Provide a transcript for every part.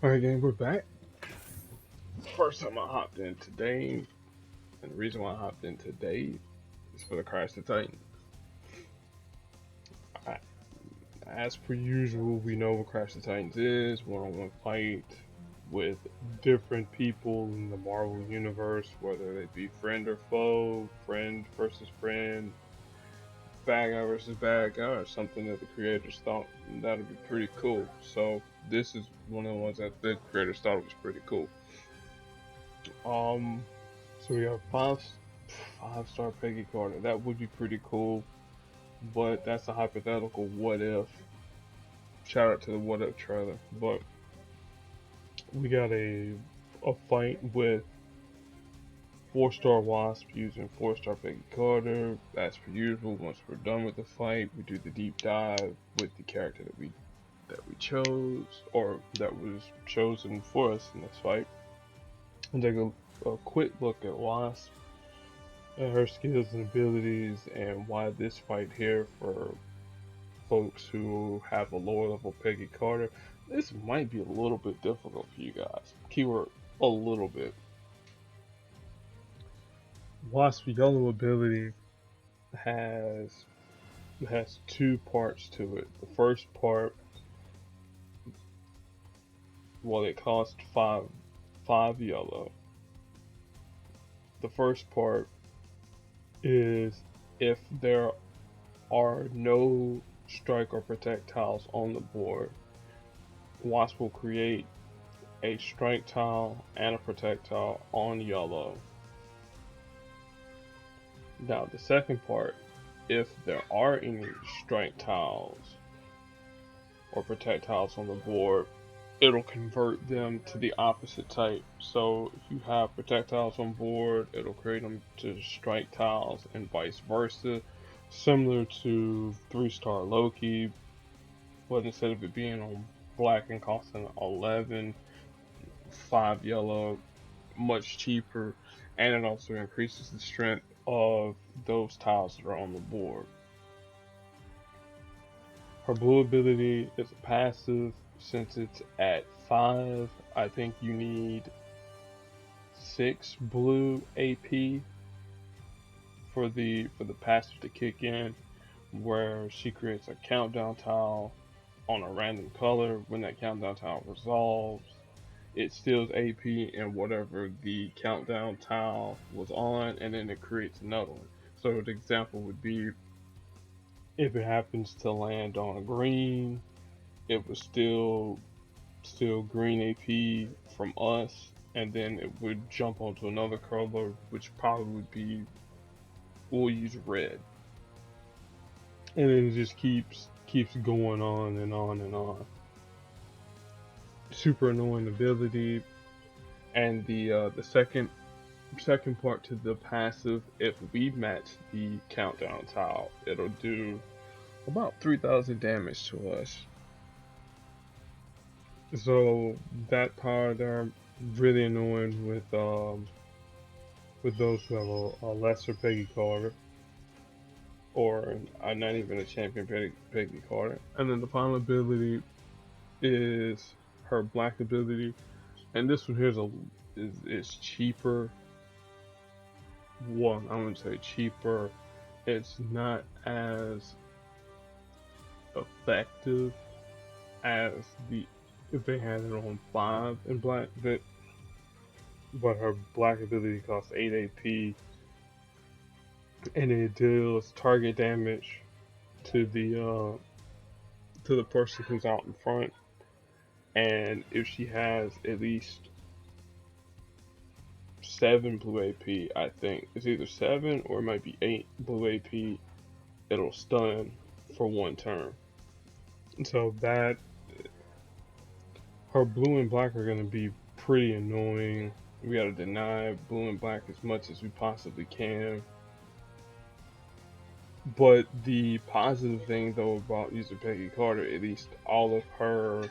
Alright, gang, we're back. First time I hopped in today, and the reason why I hopped in today is for the Crash the Titan. I, as per usual, we know what Crash the Titans is: one-on-one fight with different people in the Marvel universe, whether they be friend or foe, friend versus friend, bad guy versus bad guy, or something that the creators thought that would be pretty cool. So this is one of the ones that the creators thought was pretty cool. Um, so we have five-star Peggy Carter. That would be pretty cool, but that's a hypothetical what if. Shout out to the what if trailer. But we got a fight with 4-star Wasp using 4-star Peggy Carter. As per usual, once we're done with the fight, we do the deep dive with the character that we chose or that was chosen for us in this fight. And take a quick look at Wasp and her skills and abilities and why this fight here for folks who have a lower level Peggy Carter, this might be a little bit difficult for you guys. Keyword a little bit. Wasp yellow ability has has two parts to it. The first part, well, it costs five yellow. The first part is if there are no strike or protect tiles on the board, Wasp will create a strike tile and a protect tile on yellow. Now, the second part, if there are any strike tiles or protect tiles on the board, it'll convert them to the opposite type. So if you have protect tiles on board, it'll create them to strike tiles and vice versa. Similar to 3-star Loki, but instead of it being on black and costing 11, 5 yellow, much cheaper, and it also increases the strength of those tiles that are on the board. Her blue ability is a passive. Since it's at 5, I think you need 6 blue AP for the passive to kick in, where she creates a countdown tile on a random color. When that countdown tile resolves, it steals AP and whatever the countdown tile was on, and then it creates another one. So the example would be if it happens to land on a green, it was still green AP from us, and then it would jump onto another color, which probably would be we'll use red, and then it just keeps going on and on and on. Super annoying ability, and the second part to the passive, if we match the countdown tile, it'll do about 3,000 damage to us. So that power there really annoying with those who have a lesser Peggy Carter or not even a champion Peggy Carter. And then the final ability is her black ability, and this one here is cheaper. Well, I wouldn't say cheaper. It's not as effective as the if they had it on 5 in black, but her black ability costs 8 AP, and it deals target damage to the person who's out in front. And if she has at least 7 blue AP, I think it's either 7 or it might be 8 blue AP, it'll stun for 1 turn. So that her blue and black are going to be pretty annoying. We got to deny blue and black as much as we possibly can. But the positive thing though about using Peggy Carter, at least all of her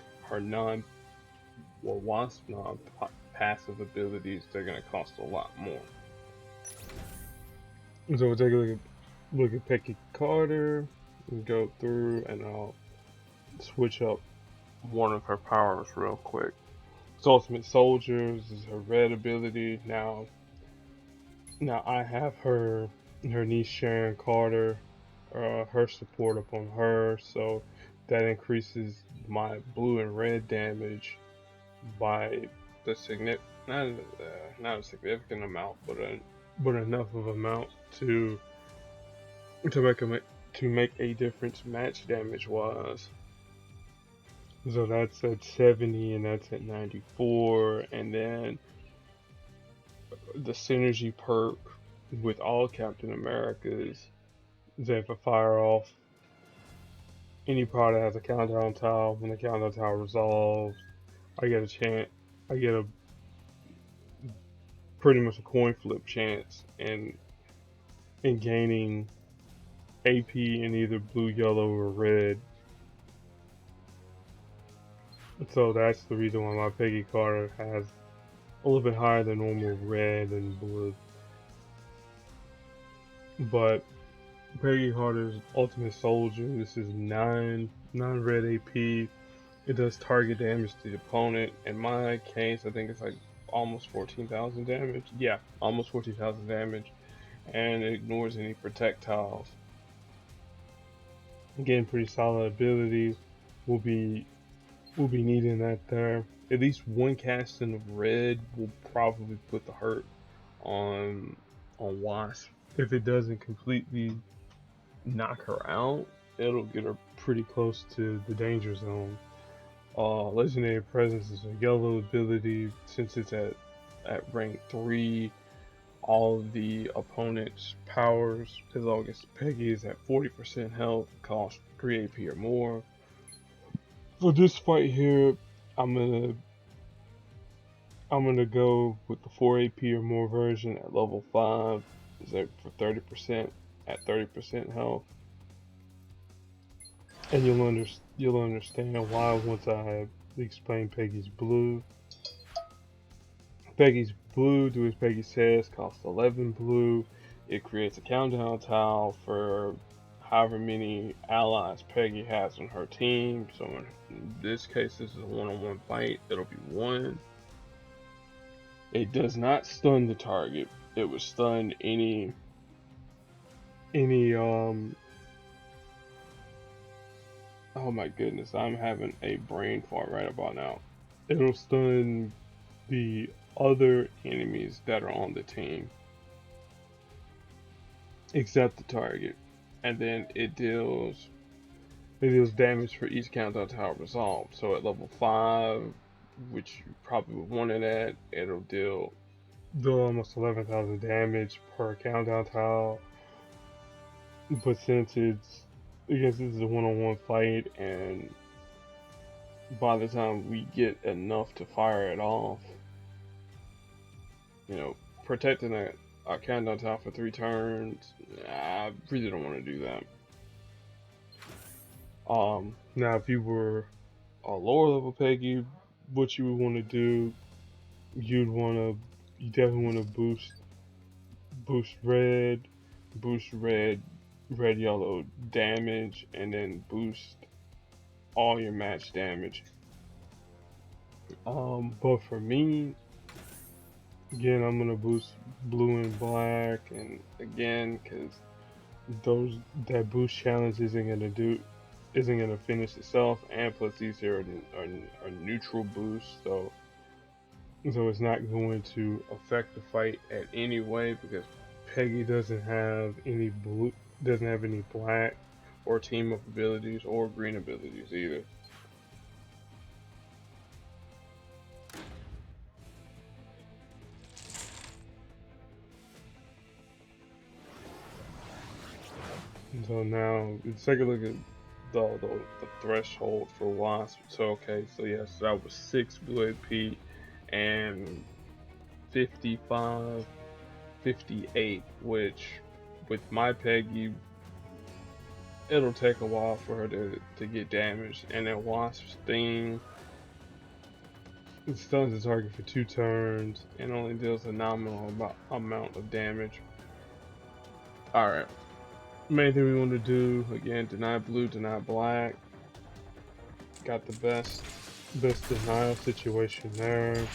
Wasp non passive abilities, they're gonna cost a lot more. So we'll take a look at Peggy Carter and go through, and I'll switch up one of her powers real quick. It's Ultimate Soldier. This is her red ability. Now I have her niece Sharon Carter, her support upon her, so that increases my blue and red damage by the not a significant amount, but enough of amount to make a difference match damage wise. So that's at 70 and that's at 94, and then the synergy perk with all Captain Americas is that if I fire off any part that has a countdown tile, when the countdown tile resolves, I get a chance. I get a pretty much a coin flip chance in gaining AP in either blue, yellow, or red. So that's the reason why my Peggy Carter has a little bit higher than normal red and blue. But Peggy Carter's Ultimate Soldier, this is 9 red AP. It does target damage to the opponent. In my case, I think it's like almost 14,000 damage. Yeah, almost 14,000 damage. And it ignores any projectiles. Again, pretty solid ability. We'll be needing that there. At least one casting of red will probably put the hurt on Wasp. If it doesn't completely knock her out, it'll get her pretty close to the danger zone. Legendary Presence is a yellow ability. Since it's at rank 3, all of the opponent's powers, as long as Peggy is at 40% health, cost 3 AP or more. For this fight here, I'm gonna go with the 4 AP or more version at level 5. Is that for 30% at 30% health, and you'll understand why once I explain Peggy's blue. Peggy's blue, do as Peggy says, costs 11 blue. It creates a countdown tile for however many allies Peggy has on her team. So in this case, this is a one-on-one fight. It'll be 1. It does not stun the target. It would stun any oh my goodness, I'm having a brain fart right about now. It'll stun the other enemies that are on the team except the target, and then it deals damage for each countdown tower resolved. So at level 5, which you probably would want it at, it'll deal almost 11,000 damage per countdown tile. But since this is a one-on-one fight, and by the time we get enough to fire it off, protecting a countdown tile for 3 turns, I really don't want to do that. Now if you were a lower level Peggy, what you would want to do, you definitely want to boost red, yellow damage, and then boost all your match damage. But for me, again, I'm gonna boost blue and black, and again, because that boost challenge isn't gonna finish itself, and plus these are neutral boosts, so it's not going to affect the fight at any way, because Peggy doesn't have any black or team up abilities or green abilities either. So now let's take a look at the threshold for Wasp. So okay, so yes, that was 6 blue AP and 55, 58, which with my Peggy, it'll take a while for her to get damaged. And that Wasp's thing, it stuns the target for 2 turns and only deals a nominal amount of damage. Alright. Main thing we want to do, again, deny blue, deny black. Got the best best denial situation there.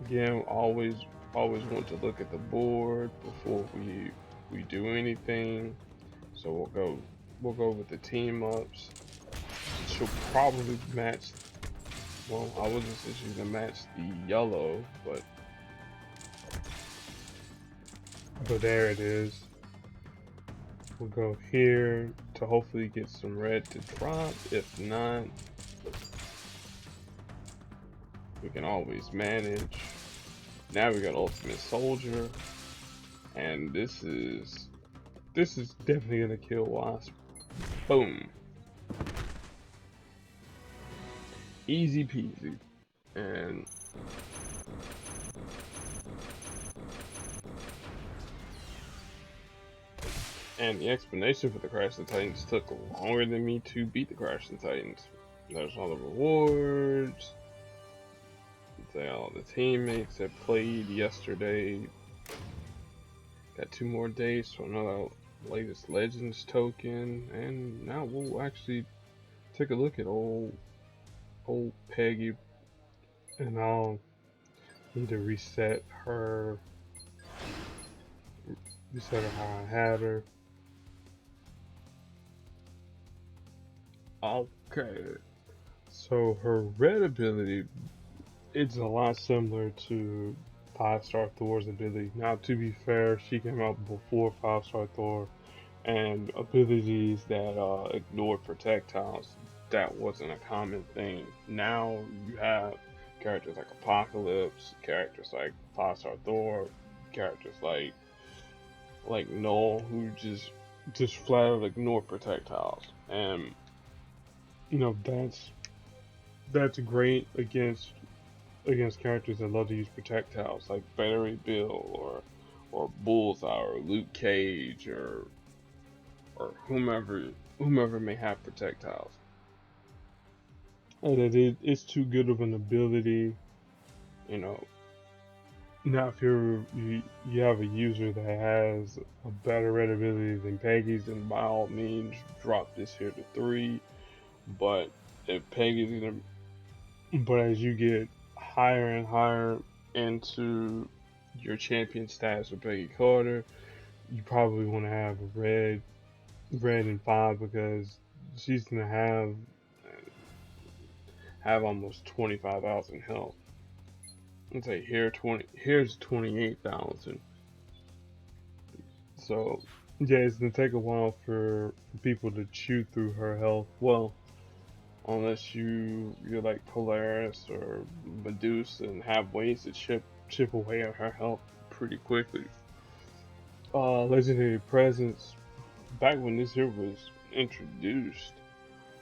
Again, always want to look at the board before we do anything. So we'll go with the team ups. She'll probably match. Well, I wasn't say she's gonna match the yellow, but there it is. We'll go here to hopefully get some red to drop. If not, we can always manage. Now we got Ultimate Soldier, and this is definitely gonna kill Wasp. Boom, easy peasy, and the explanation for the Crash the Titans took longer than me to beat the Crash the Titans. There's all the rewards. All the teammates that played yesterday. Got 2 more days for another latest Legends token, and now we'll actually take a look at old Peggy, and I'll need to reset her how I had her. Okay, so her red ability, it's a lot similar to 5-star Thor's ability. Now, to be fair, she came out before 5-star Thor, and abilities that ignored projectiles, that wasn't a common thing. Now you have characters like Apocalypse, characters like 5-star Thor, characters like Null, who just flat out ignore projectiles, and you know that's great against characters that love to use projectiles, like Battery Bill or Bullseye or Luke Cage or whomever may have projectiles. And it's too good of an ability, you know. Now, if you have a user that has a better red ability than Peggy's, then by all means drop this here to 3. But if Peggy's gonna, but as you get higher and higher into your champion status with Peggy Carter, you probably want to have a red in 5, because she's gonna have almost 25,000 health. Let's say here's 28,000. So yeah, it's gonna take a while for people to chew through her health. Well, unless you're like Polaris or Medusa and have ways to chip away at her health pretty quickly. Legendary Presence, back when this here was introduced,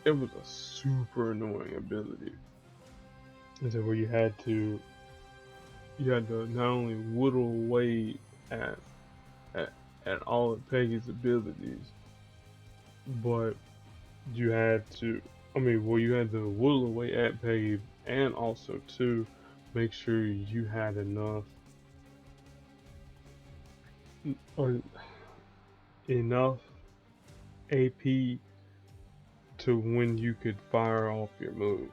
it was a super annoying ability. And so where you had to not only whittle away at all of Peggy's abilities, but you had to whittle away at Peggy, and also to make sure you had enough AP to when you could fire off your move.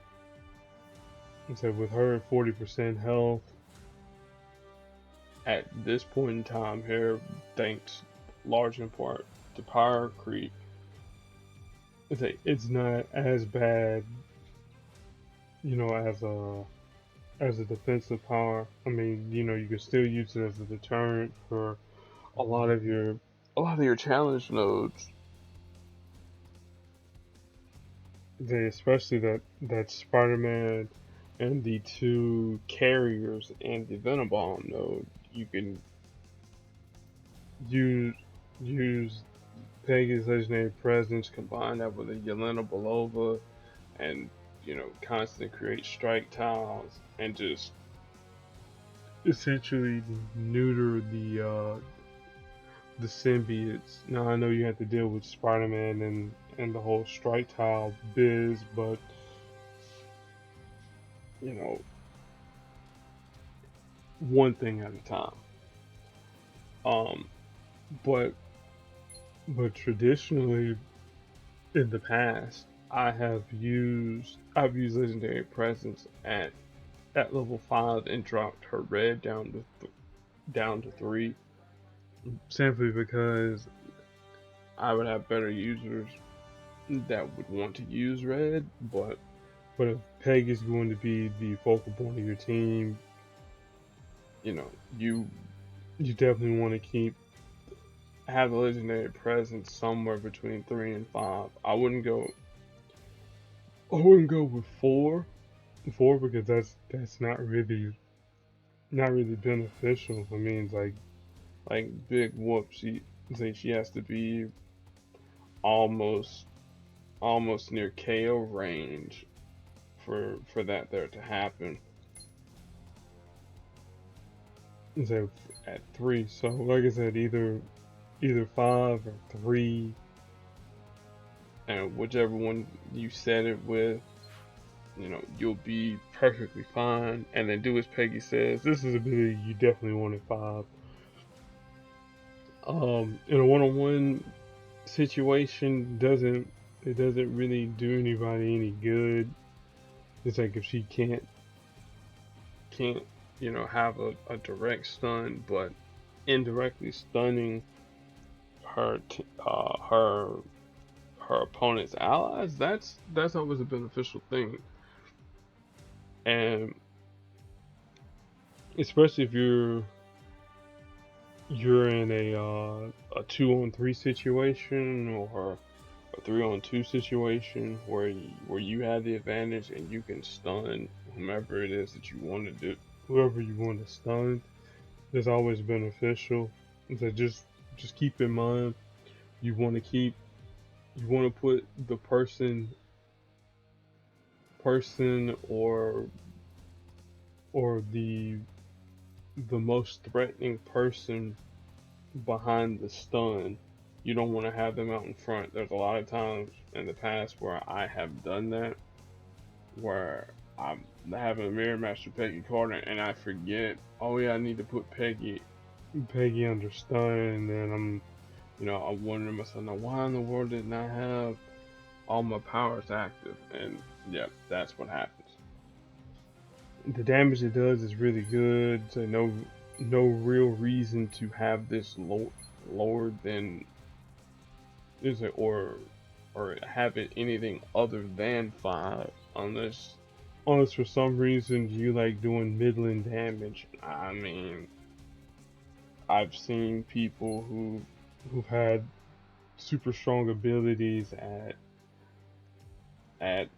And so with her at 40% health, at this point in time here, thanks large in part to power creep, it's not as bad, as a defensive power. I mean, you can still use it as a deterrent for a lot of your challenge nodes. Especially that Spider-Man and the 2 carriers and the Venom node, you can use Peggy's legendary presence, combine that with a Yelena Belova, and constantly create strike tiles and just essentially neuter the symbiotes. Now I know you have to deal with Spider-Man and the whole strike tile biz, but one thing at a time. But traditionally in the past, I've used legendary presence at level 5 and dropped her red down to 3, simply because I would have better users that would want to use red. But if Peg is going to be the focal point of your team, you know, you definitely want to have the legendary presence somewhere between 3 and 5. I wouldn't go with 4 because that's not really beneficial. I mean, it's like Big Whoop, she has to be almost almost near KO range for that there to happen. So at 3, so like I said, either 5 or 3, and whichever one you set it with, you'll be perfectly fine. And then do as Peggy says. This is a ability you definitely want at 5. In a one-on-one situation, doesn't really do anybody any good. It's like if she can't have a direct stun, but indirectly stunning her her opponent's allies. That's always a beneficial thing, and especially if you're in a 2-on-3 situation or a 3-on-2 situation where you have the advantage and you can stun whomever it is that you want to do, whoever you want to stun. Is always beneficial. So just keep in mind you want to put the person or the most threatening person behind the stun. You don't want to have them out in front. There's a lot of times in the past where I have done that, where I'm having a mirror match with Peggy Carter and I forget, oh yeah, I need to put Peggy under stun, and then I'm wondering myself, now why in the world didn't I have all my powers active? And yeah, that's what happens. The damage it does is really good, so no real reason to have this lower than is it or have it anything other than 5, unless for some reason you like doing middling damage. I mean, I've seen people who've had super strong abilities at at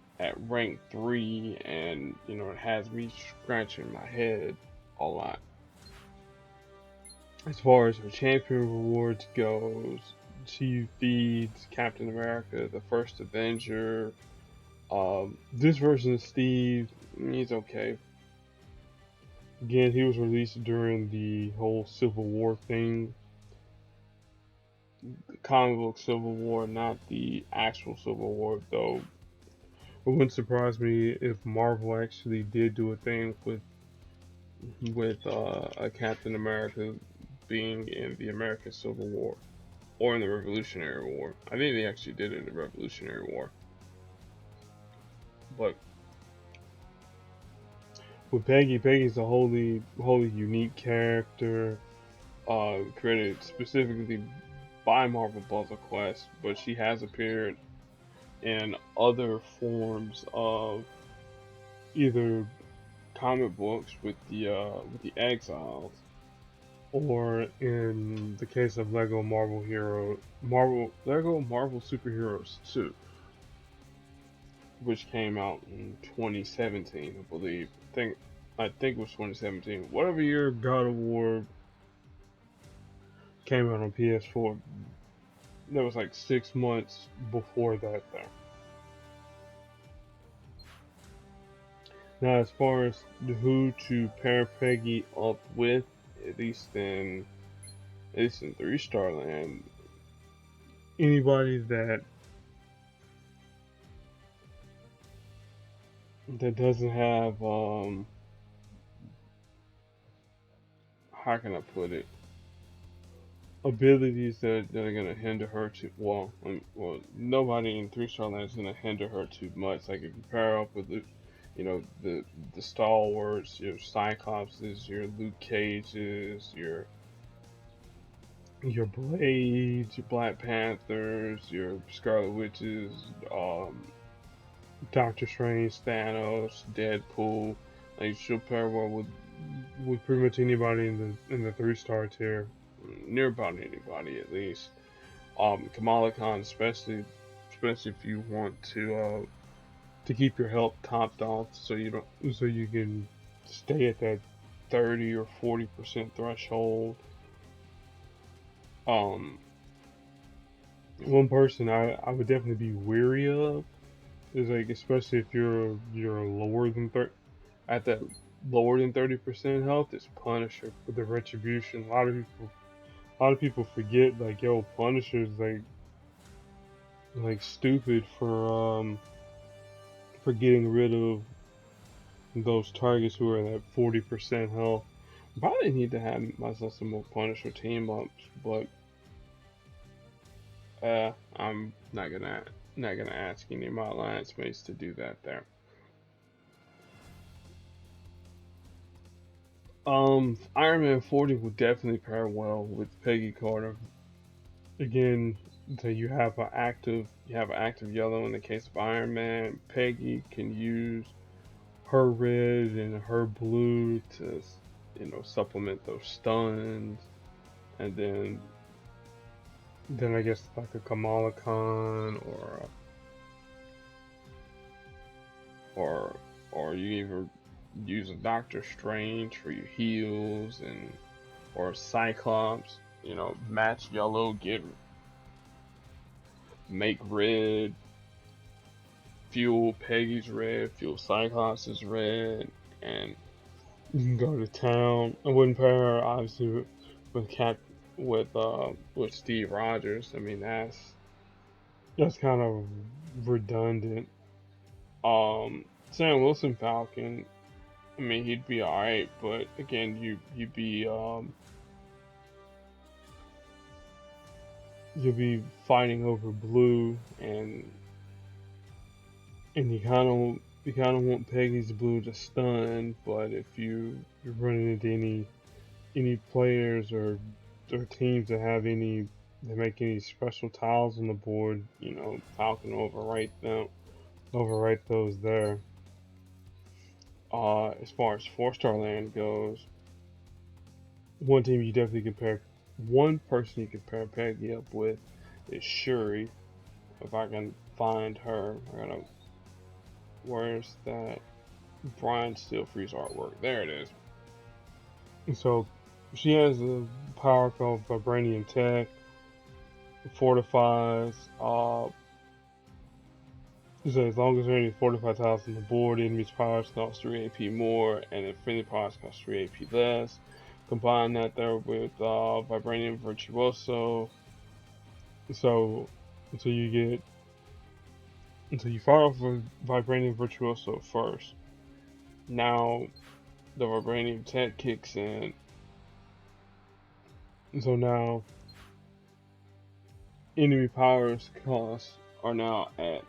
rank 3, and it has me scratching my head a lot. As far as the champion rewards goes, she feeds Captain America, the first Avenger. This version of Steve, he's okay. Again, he was released during the whole Civil War thing. The comic book Civil War, not the actual Civil War, though. It wouldn't surprise me if Marvel actually did do a thing with a Captain America being in the American Civil War or in the Revolutionary War. I think they actually did it in the Revolutionary War. But with Peggy's a wholly unique character, created specifically by Marvel Puzzle Quest, but she has appeared in other forms of either comic books with the Exiles, or in the case of Lego Marvel Superheroes 2, which came out in 2017, I believe. I think it was 2017. Whatever year God of War came out on PS4, that was like 6 months before that there. Now, as far as who to pair Peggy up with, at least in 3-star land, anybody that doesn't have how can I put it? abilities that are gonna hinder her too. Well, nobody in 3-star land is gonna hinder her too much. Like if you pair up with the stalwarts, your Cyclopses, your Luke Cages, your Blades, your Black Panthers, your Scarlet Witches, Doctor Strange, Thanos, Deadpool. Like she'll pair well with pretty much anybody in the 3-star tier, near about anybody at least. Kamala Khan, especially if you want to keep your health topped off, so you can stay at that 30 or 40% threshold. Um, One person I would definitely be weary of is like, especially if you're lower than at that lower than 30% health, is Punisher with the Retribution. A lot of people forget, like, yo, Punisher's like stupid for getting rid of those targets who are at 40% health. Probably need to have myself some more Punisher team ups, but I'm not gonna ask any of my alliance mates to do that there. Iron Man 40 would definitely pair well with Peggy Carter. Again, so you have an active yellow in the case of Iron Man. Peggy can use her red and her blue to supplement those stuns, and then I guess like a Kamala Khan or or you even use a Doctor Strange for your heals, and or Cyclops, match yellow, make red, fuel Peggy's red, fuel Cyclops' red, and you can go to town. I wouldn't pair her obviously with Cap with Steve Rogers. I mean that's kind of redundant. Sam Wilson Falcon. I mean he'd be alright, but again you'll be fighting over blue, and you kind of want Peggy's blue to stun, but if you're running into any players or teams that make any special tiles on the board, Falcon will overwrite those there. As far as 4-star land goes, one person you can pair Peggy up with is Shuri. If I can find her, where's that Brian Steelfree's artwork? There it is. So she has a power called Vibranium Tech, fortifies. So as long as there are any fortified tiles on the board, enemy's powers cost 3 AP more, and then friendly powers cost 3 AP less. Combine that there with Vibranium Virtuoso. So, so you get, so you fire off with Vibranium Virtuoso first. Now the Vibranium Tech kicks in. So now enemy powers costs are now at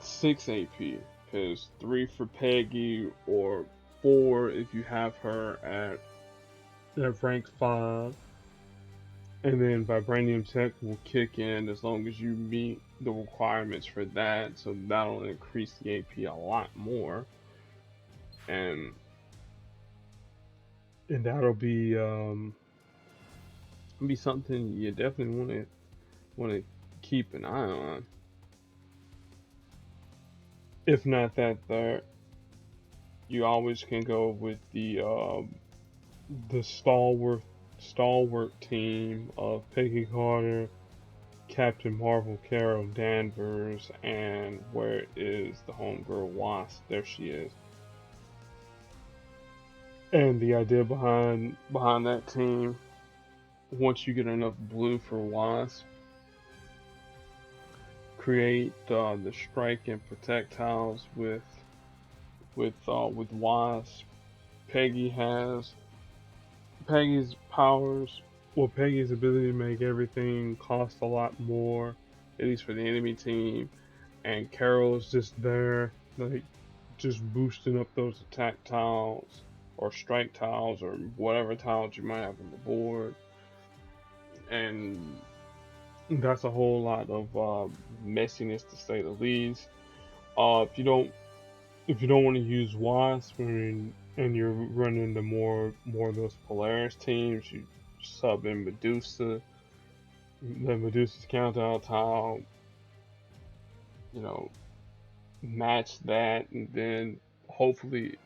6 AP, because 3 for Peggy or 4 if you have her at rank 5. And then Vibranium Tech will kick in as long as you meet the requirements for that, so that'll increase the AP a lot more. And that'll be something you definitely want to keep an eye on. If not that, there you always can go with the stalwart team of Peggy Carter, Captain Marvel, Carol Danvers, and where is the homegirl Wasp? There she is. And the idea behind that team, once you get enough blue for Wasp, create the strike and protect tiles with Wasp. Peggy's powers well, Peggy's ability to make everything cost a lot more, at least for the enemy team, and Carol's just there, like just boosting up those attack tiles or strike tiles or whatever tiles you might have on the board, and that's a whole lot of messiness to say the least. If you don't want to use Wasp and you're running the more of those Polaris teams, you sub in Medusa. The Medusa's countdown tile, you know, match that, and then hopefully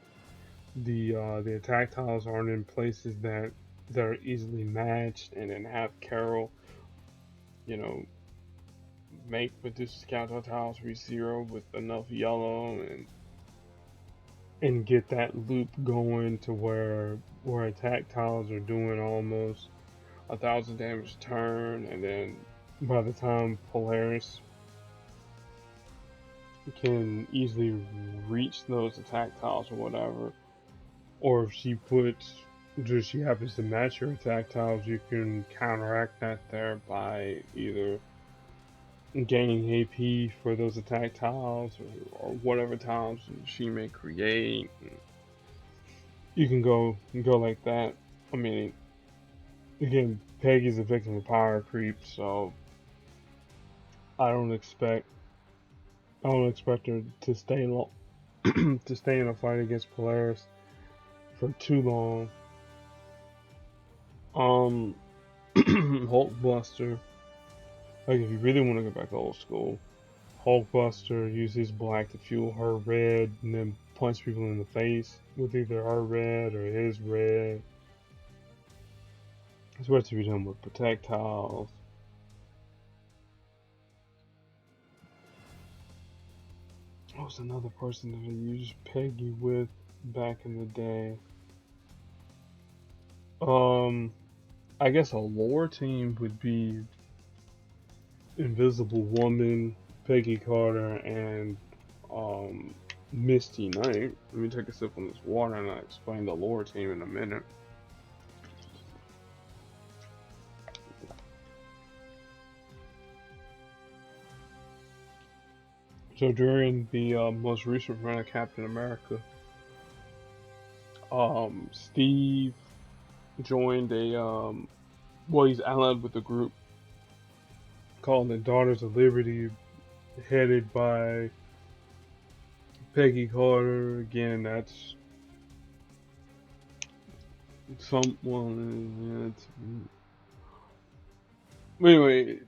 the attack tiles aren't in places that are easily matched, and then have Carol, you know, make Medusa's countdown tiles reach zero with enough yellow, and get that loop going to where attack tiles are doing almost 1,000 damage a turn, and then by the time Polaris can easily reach those attack tiles or whatever, or if she happens to match your attack tiles, you can counteract that there by either gaining AP for those attack tiles or whatever tiles she may create. You can go like that. I mean, again, Peggy's a victim of power creep, so I don't expect I don't expect her to stay long to stay in a fight against Polaris for too long. Um, Hulkbuster. Like if you really want to go back old school, Hulkbuster uses black to fuel her red, and then punch people in the face with either her red or his red. It's what to be done with projectiles. What was another person that I used Peggy with back in the day? I guess a lore team would be Invisible Woman, Peggy Carter, and um, Misty Knight. Let me take a sip on this water and I'll explain the lore team in a minute. So during the most recent run of Captain America, Steve joined he's allied with a group called the Daughters of Liberty, headed by Peggy Carter. Again, that's someone. Anyway,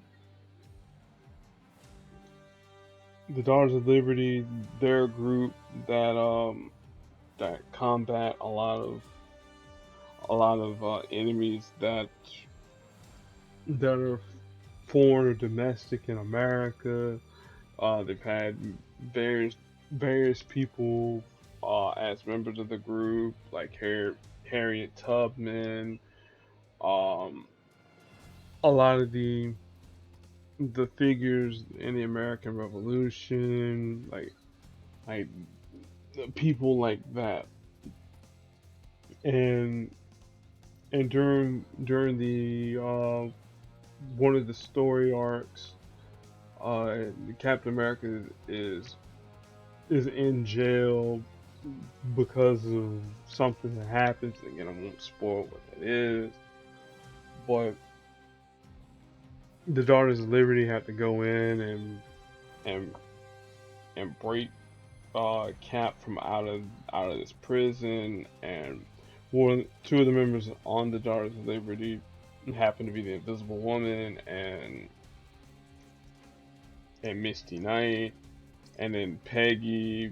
the Daughters of Liberty, they're a group that combat a lot of enemies that are foreign or domestic in America. They've had various people as members of the group, like Harriet Tubman. Um, a lot of the figures in the American Revolution, like people like that, and during the one of the story arcs, Captain America is in jail because of something that happens. Again, I won't spoil what that is, but the Daughters of Liberty have to go in and break Cap from out of this prison, and two of the members on the Daughters of Liberty happen to be the Invisible Woman and Misty Knight, and then Peggy,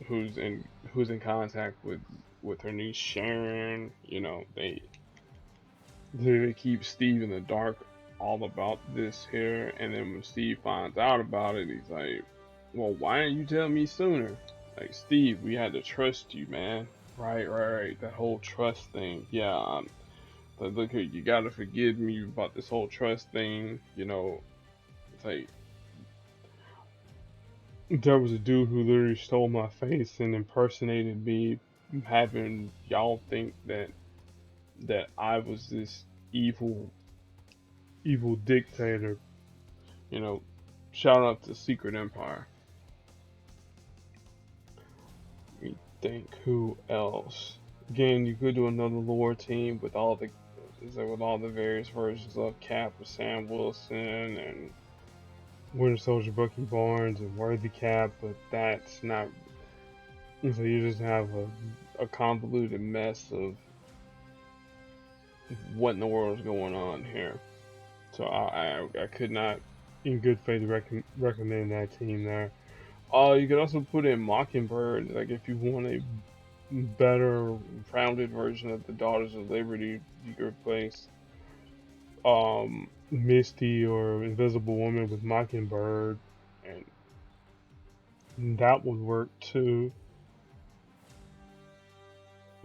who's in contact with her niece Sharon. You know, they keep Steve in the dark all about this here, and then when Steve finds out about it, he's like, "Well, why didn't you tell me sooner?" Like, Steve, we had to trust you, man. Right. That whole trust thing. Yeah. But look here, you gotta forgive me about this whole trust thing. You know, it's like there was a dude who literally stole my face and impersonated me, having y'all think that I was this evil, evil dictator. You know, shout out to Secret Empire. We think who else? Again, you could do another lore team with all the various versions of Cap with Sam Wilson and Winter Soldier Bucky Barnes and Worthy Cap, but that's not. So you just have a convoluted mess of what in the world is going on here. So I could not, in good faith, recommend that team there. You could also put in Mockingbird, like if you want a better, rounded version of the Daughters of Liberty, you could replace Misty or Invisible Woman with Mockingbird, and that would work too.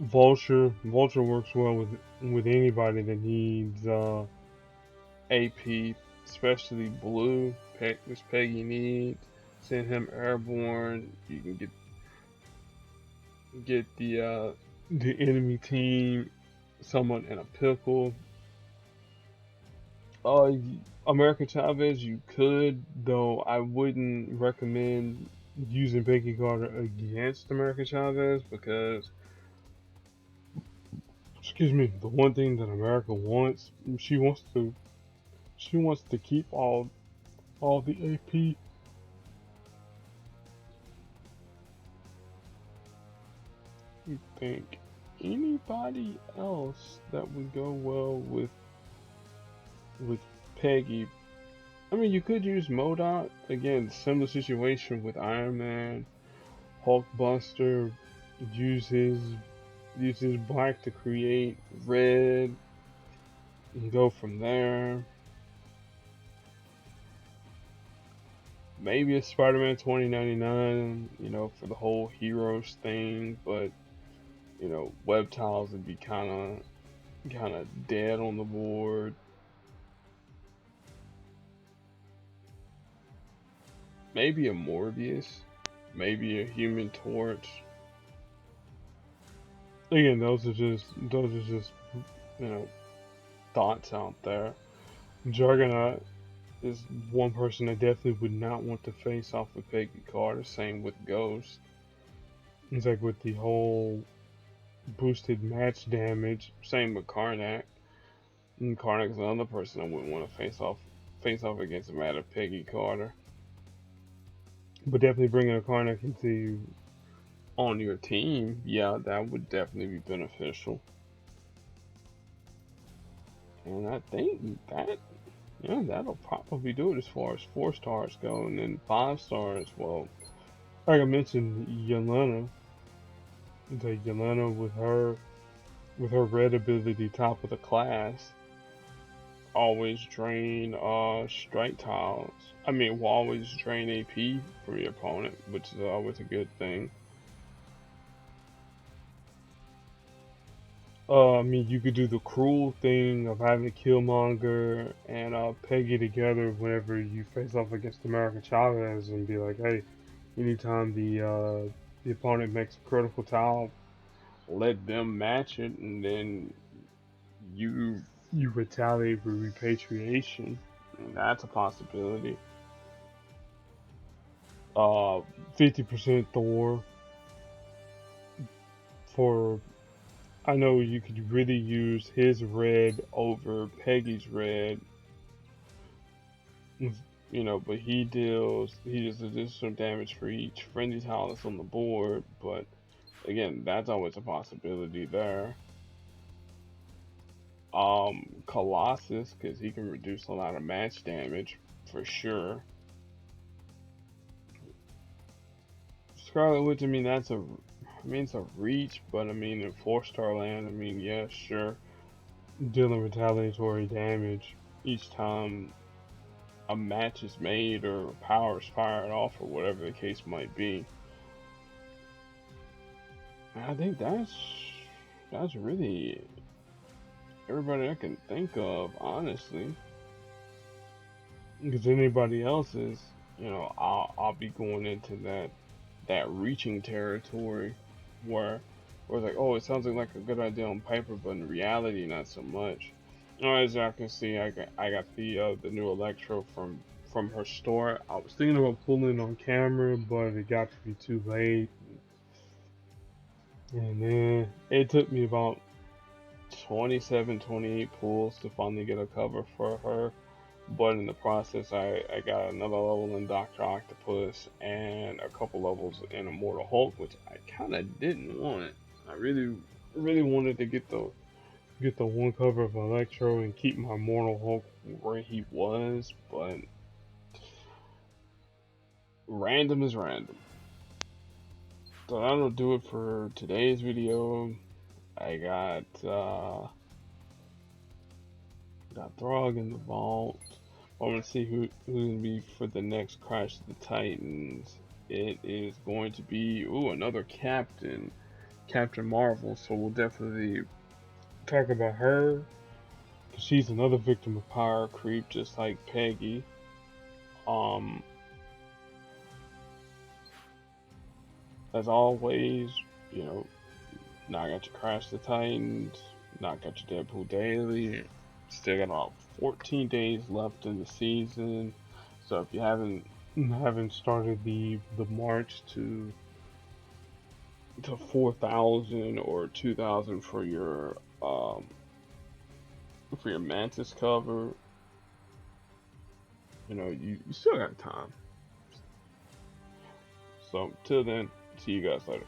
Vulture works well with anybody that needs AP, especially Blue, which Peggy needs. Send him airborne. You can get the enemy team someone in a pickle. America Chavez, you could, though I wouldn't recommend using Peggy Carter against America Chavez because, excuse me, the one thing that America wants, she wants to keep all the AP. You think anybody else that would go well with Peggy? I mean, you could use MODOK. Again, similar situation with Iron Man, Hulkbuster. Use his black to create red and go from there. Maybe a Spider-Man 2099, for the whole heroes thing, but web tiles would be kind of dead on the board. Maybe a Morbius, maybe a Human Torch. Again, those are just thoughts out there. Juggernaut is one person I definitely would not want to face off with Peggy Carter. Same with Ghost. It's like with the whole boosted match damage. Same with Karnak. And Karnak's another person I wouldn't want to face off against a matter of Peggy Carter. But definitely bringing a Karnak on your team, yeah, that would definitely be beneficial. And I think that'll probably do it as far as 4 stars go, and then 5 stars. Well, like I mentioned, Yelena. Like Yelena with her red ability, top of the class, always drain strike tiles. I mean, will always drain AP from your opponent, which is always a good thing. I mean, you could do the cruel thing of having Killmonger and Peggy together whenever you face off against America Chavez, and be like, hey, anytime the opponent makes a critical tile, let them match it, and then you retaliate with repatriation. And that's a possibility. 50% Thor for. I know you could really use his red over Peggy's red, but he does additional damage for each frenzy tile that's on the board. But again, that's always a possibility there. Colossus, because he can reduce a lot of match damage for sure. Scarlet Witch, I mean, it's a reach, but I mean, in 4-star land, I mean, yeah, sure. Dealing retaliatory damage each time a match is made or power is fired off or whatever the case might be. I think that's really everybody I can think of, honestly. Because anybody else is, I'll be going into that reaching territory where it's like, oh, it sounds like a good idea on paper, but in reality, not so much. As y'all can see, I got the new Electro from her store. I was thinking about pulling on camera, but it got to be too late. And then it took me about 27, 28 pulls to finally get a cover for her. But in the process, I got another level in Doctor Octopus and a couple levels in Immortal Hulk, which I kind of didn't want. I really wanted to get the one cover of Electro and keep my Immortal Hulk where he was, but random is random. So that'll do it for today's video. I got Throg in the vault. I'm gonna see who's gonna be for the next Crash of the Titans. It is going to be another Captain Marvel. So we'll definitely talk about her. She's another victim of power creep, just like Peggy. Um, as always, you know, now I got your Crash the Titans. Now I got your Deadpool Daily. Still got about 14 days left in the season. So if you haven't started the march to 4,000 or 2,000 for your Mantis cover, you still got time. So till then, see you guys later.